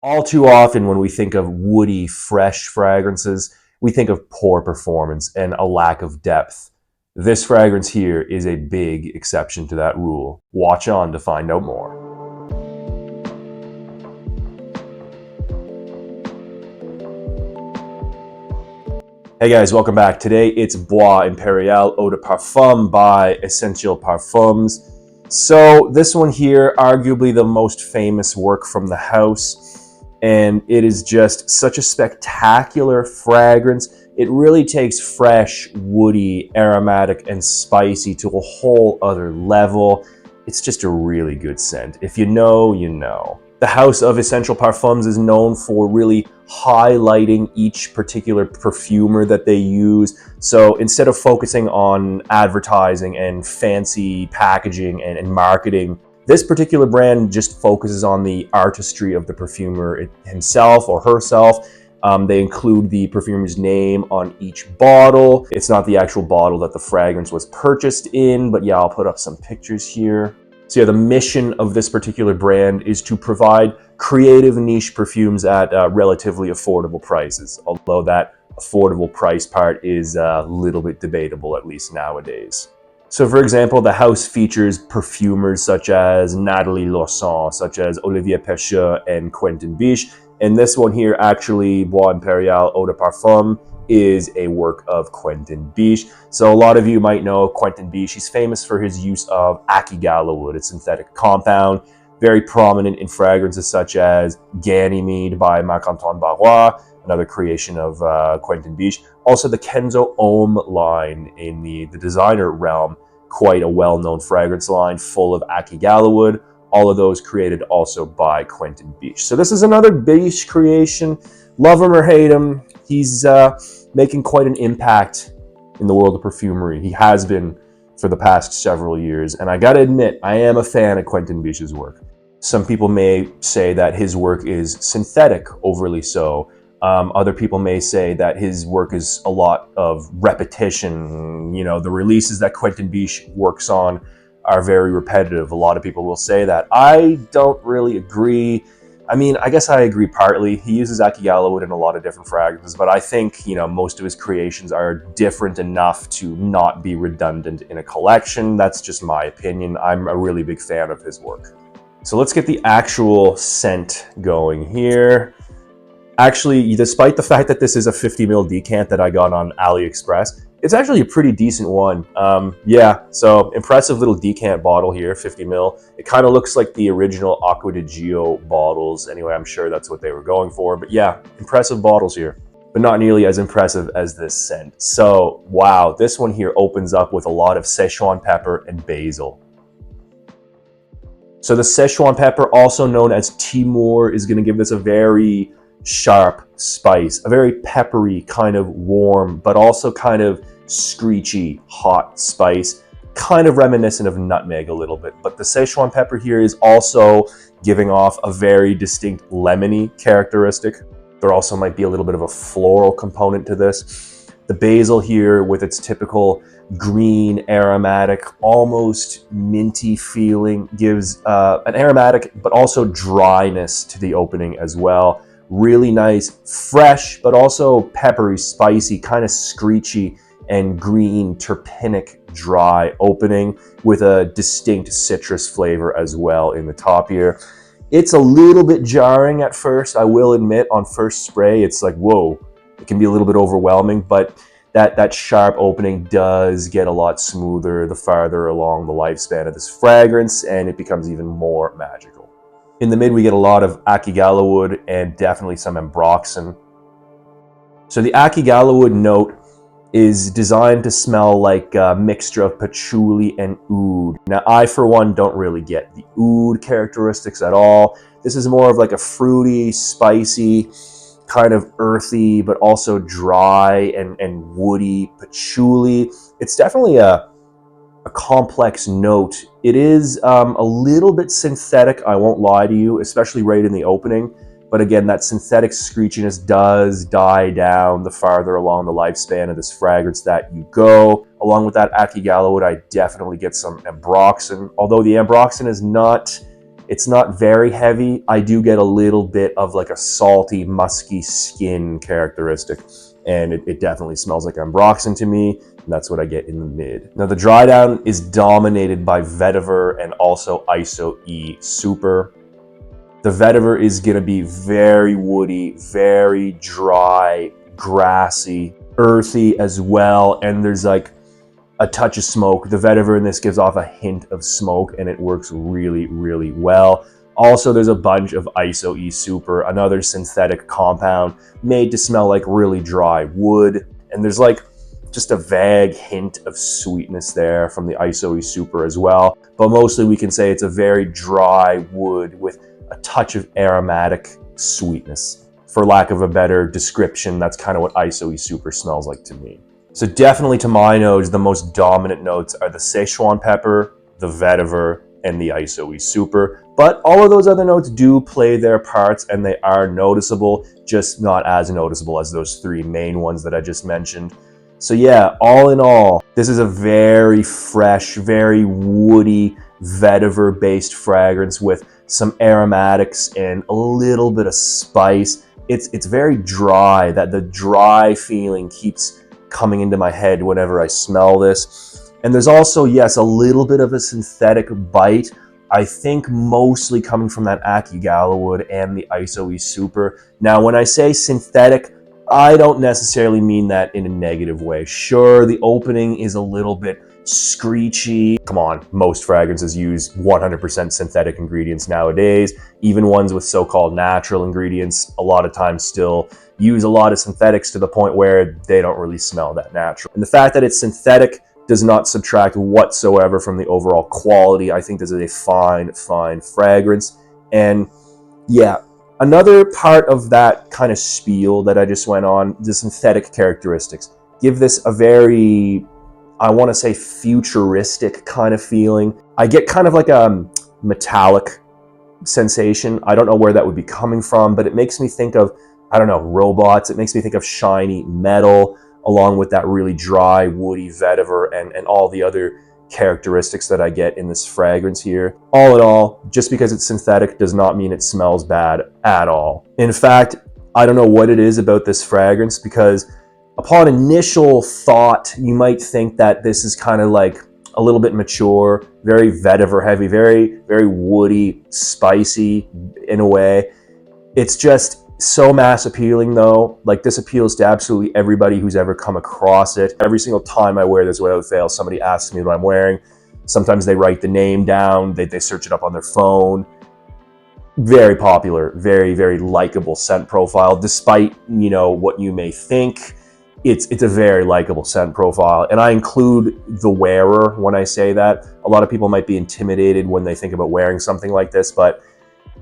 All too often when we think of woody, fresh fragrances, we think of poor performance and a lack of depth. This fragrance here is a big exception to that rule. Watch on to find out more. Hey guys, welcome back. Today it's Bois Imperial Eau de Parfum by Essential Parfums. So this one here, arguably the most famous work from the house, and it is just such a spectacular fragrance. It really takes fresh, woody, aromatic, and spicy to a whole other level. It's just a really good scent. If you know, you know. The house of Essential Parfums is known for really highlighting each particular perfumer that they use. So instead of focusing on advertising and fancy packaging and marketing, this particular brand just focuses on the artistry of the perfumer himself or herself. They include the perfumer's name on each bottle. It's not the actual bottle that the fragrance was purchased in, but yeah, I'll put up some pictures here. So yeah, the mission of this particular brand is to provide creative niche perfumes at relatively affordable prices, although that affordable price part is a little bit debatable, at least nowadays. So for example, the house features perfumers such as Nathalie Lawson, such as Olivier Pecheux and Quentin Biche. And this one here, actually, Bois Imperial Eau de Parfum, is a work of Quentin Biche. So a lot of you might know Quentin Biche. He's famous for his use of Akigala, a synthetic compound, very prominent in fragrances such as Ganymede by Marc-Antoine Barrois, another creation of Quentin Biche. Also the Kenzo Homme line in the designer realm, quite a well-known fragrance line full of Akigala wood. All of those created also by Quentin Biche. So this is another Biche creation. Love him or hate him, he's making quite an impact in the world of perfumery. He has been for the past several years. And I gotta admit, I am a fan of Quentin Biche's work. Some people may say that his work is synthetic, overly so. Other people may say that his work is a lot of repetition. You know, the releases that Quentin Biche works on are very repetitive. A lot of people will say that. I don't really agree. I mean, I guess I agree partly. He uses Akigala wood in a lot of different fragrances, but I think, you know, most of his creations are different enough to not be redundant in a collection. That's just my opinion. I'm a really big fan of his work. So let's get the actual scent going here. Actually, despite the fact that this is a 50 ml decant that I got on AliExpress, it's actually a pretty decent one. Yeah, so impressive little decant bottle here, 50 ml. It kind of looks like the original Acqua di Gio bottles. Anyway, I'm sure that's what they were going for. But yeah, impressive bottles here, but not nearly as impressive as this scent. So wow, this one here opens up with a lot of Szechuan pepper and basil. So the Szechuan pepper, also known as Timur, is going to give this a very sharp spice, a very peppery, kind of warm, but also kind of screechy, hot spice, kind of reminiscent of nutmeg a little bit. But the Szechuan pepper here is also giving off a very distinct lemony characteristic. There also might be a little bit of a floral component to this. The basil here with its typical green, aromatic, almost minty feeling gives an aromatic but also dryness to the opening as well. Really nice, fresh, but also peppery, spicy, kind of screechy and green, terpenic, dry opening with a distinct citrus flavor as well in the top here. It's a little bit jarring at first, I will admit. On first spray, it's like, whoa, it can be a little bit overwhelming, but that sharp opening does get a lot smoother the farther along the lifespan of this fragrance, and it becomes even more magical. In the mid, we get a lot of Akigala wood and definitely some ambroxan. So the Akigala wood note is designed to smell like a mixture of patchouli and oud. Now, I, for one, don't really get the oud characteristics at all. This is more of like a fruity, spicy, kind of earthy, but also dry and woody patchouli. It's definitely a complex note. It is a little bit synthetic, I won't lie to you, especially right in the opening. But again, that synthetic screechiness does die down the farther along the lifespan of this fragrance that you go. Along with that Akigala wood, I definitely get some ambroxan. Although the ambroxan is not It's not very heavy. I do get a little bit of like a salty, musky skin characteristic, and it definitely smells like ambroxan to me, and that's what I get in the mid. Now the dry down is dominated by vetiver and also ISO E Super. The vetiver is gonna be very woody, very dry, grassy, earthy as well, and there's like a touch of smoke. The vetiver in this gives off a hint of smoke, and it works really, really well. Also, there's a bunch of ISO E Super, another synthetic compound made to smell like really dry wood, and there's like just a vague hint of sweetness there from the ISO E Super as well. But mostly we can say it's a very dry wood with a touch of aromatic sweetness. For lack of a better description, that's kind of what ISO E Super smells like to me. So definitely to my nose, the most dominant notes are the Szechuan pepper, the vetiver, and the ISO E Super. But all of those other notes do play their parts, and they are noticeable, just not as noticeable as those three main ones that I just mentioned. So yeah, all in all, this is a very fresh, very woody, vetiver-based fragrance with some aromatics and a little bit of spice. It's very dry. That the dry feeling keeps coming into my head whenever I smell this. And there's also, yes, a little bit of a synthetic bite. I think mostly coming from that Aki Gala wood and the ISO E Super. Now, when I say synthetic, I don't necessarily mean that in a negative way. Sure, the opening is a little bit screechy. Come on, most fragrances use 100% synthetic ingredients nowadays. Even ones with so-called natural ingredients, a lot of times still use a lot of synthetics to the point where they don't really smell that natural. And the fact that it's synthetic does not subtract whatsoever from the overall quality. I think this is a fine, fine fragrance. And yeah, another part of that kind of spiel that I just went on, the synthetic characteristics, give this a very, I want to say, futuristic kind of feeling. I get kind of like a metallic sensation. I don't know where that would be coming from, but it makes me think of, I don't know, robots. It makes me think of shiny metal, along with that really dry, woody vetiver and all the other characteristics that I get in this fragrance here. All in all, just because it's synthetic does not mean it smells bad at all. In fact, I don't know what it is about this fragrance, because upon initial thought, you might think that this is kind of like a little bit mature, very vetiver heavy, very, very woody, spicy in a way. It's just so mass appealing though. Like, this appeals to absolutely everybody who's ever come across it. Every single time I wear this without fail, somebody asks me what I'm wearing. Sometimes they write the name down, they search it up on their phone. Very popular, very, very likable scent profile, despite, you know, what you may think. It's a very likable scent profile, and I include the wearer when I say that. A lot of people might be intimidated when they think about wearing something like this, but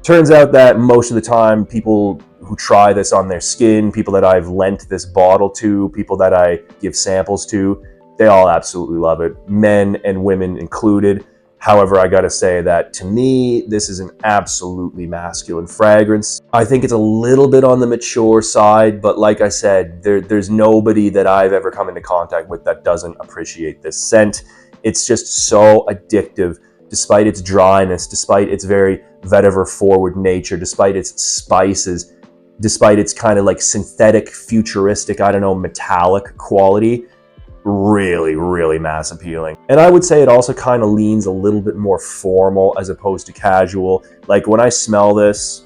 turns out that most of the time, people who try this on their skin, people that I've lent this bottle to, people that I give samples to, they all absolutely love it, men and women included. However, I gotta say that to me, this is an absolutely masculine fragrance. I think it's a little bit on the mature side, but like I said, there's nobody that I've ever come into contact with that doesn't appreciate this scent. It's just so addictive, despite its dryness, despite its very vetiver forward nature, despite its spices, despite its kind of like synthetic, futuristic, I don't know, metallic quality. Really, really mass appealing. And I would say it also kind of leans a little bit more formal as opposed to casual. Like, when I smell this,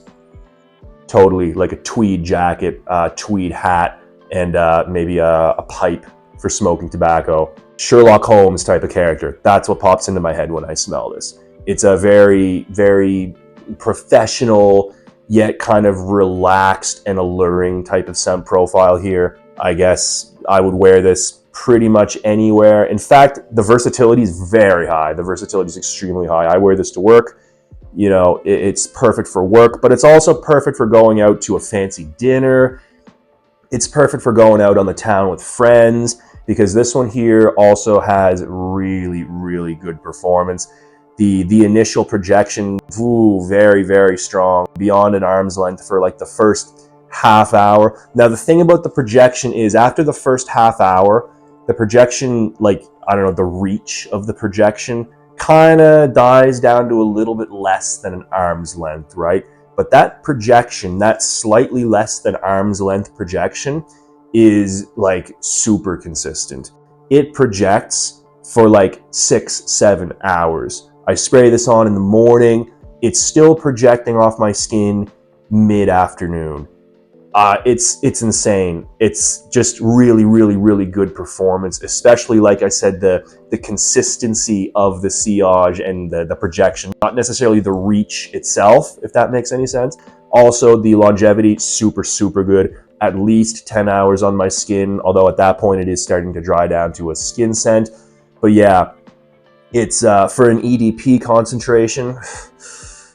totally like a tweed jacket, tweed hat, and maybe a pipe for smoking tobacco. Sherlock Holmes type of character. That's what pops into my head when I smell this. It's a very, very professional, yet kind of relaxed and alluring type of scent profile here. I guess I would wear this pretty much anywhere. In fact, the versatility is very high. The versatility is extremely high. I wear this to work. You know, it's perfect for work, but it's also perfect for going out to a fancy dinner. It's perfect for going out on the town with friends, because this one here also has really, really good performance. The initial projection, very, very strong, beyond an arm's length for like the first half hour. Now, the thing about the projection is, after the first half hour, the projection, like, I don't know, the reach of the projection kind of dies down to a little bit less than an arm's length, right? But that projection, that slightly less than arm's length projection, is like super consistent. It projects for like 6-7 hours. I spray this on in the morning. It's still projecting off my skin mid-afternoon. It's insane. It's just really, really, really good performance, especially, like I said, the consistency of the sillage and the projection, not necessarily the reach itself, if that makes any sense. Also, the longevity, super, super good. At least 10 hours on my skin, although at that point it is starting to dry down to a skin scent. But yeah, it's for an EDP concentration,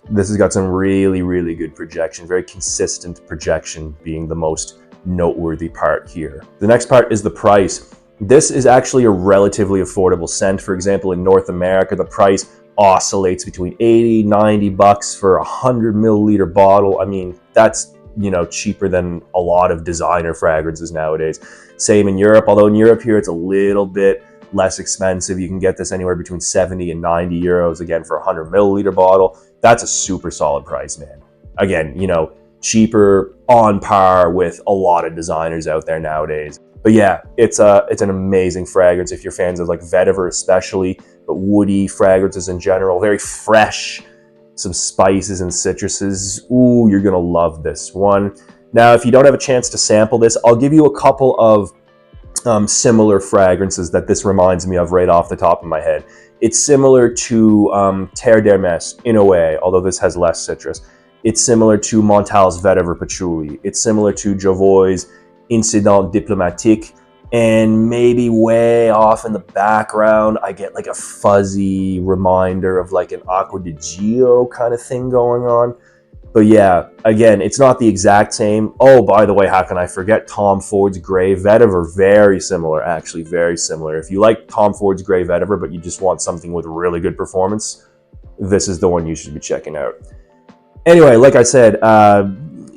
this has got some really, really good projection, very consistent projection being the most noteworthy part here. The next part is the price. This is actually a relatively affordable scent. For example, in North America, the price oscillates between 80, 90 bucks for a 100 milliliter bottle. I mean, that's, you know, cheaper than a lot of designer fragrances nowadays. Same in Europe, although in Europe here it's a little bit less expensive. You can get this anywhere between 70 and 90 euros, again, for a 100 milliliter bottle. That's a super solid price, man. Again, you know, cheaper, on par with a lot of designers out there nowadays. But yeah, it's an amazing fragrance if you're fans of like vetiver especially, but woody fragrances in general, very fresh, some spices and citruses. Ooh, you're gonna love this one. Now, if you don't have a chance to sample this, I'll give you a couple of similar fragrances that this reminds me of right off the top of my head. It's similar to Terre d'Hermès in a way, although this has less citrus. It's similar to Montal's Vetiver Patchouli. It's similar to Jovoy's Incident Diplomatique. And maybe way off in the background, I get like a fuzzy reminder of like an Acqua di Gio kind of thing going on. But yeah, again, it's not the exact same. Oh, by the way, how can I forget Tom Ford's Grey Vetiver? Very similar, actually, very similar. If you like Tom Ford's Grey Vetiver, but you just want something with really good performance, this is the one you should be checking out. Anyway, like I said,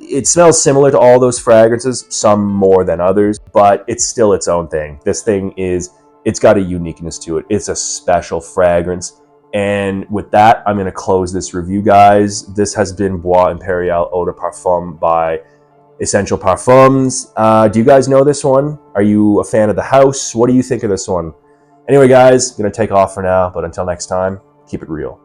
it smells similar to all those fragrances, some more than others, but it's still its own thing. This thing it's got a uniqueness to it. It's a special fragrance. And with that, I'm going to close this review, guys. This has been Bois Imperial Eau de Parfum by Essential Parfums. Do you guys know this one? Are you a fan of the house? What do you think of this one? Anyway, guys, I'm going to take off for now, but until next time, keep it real.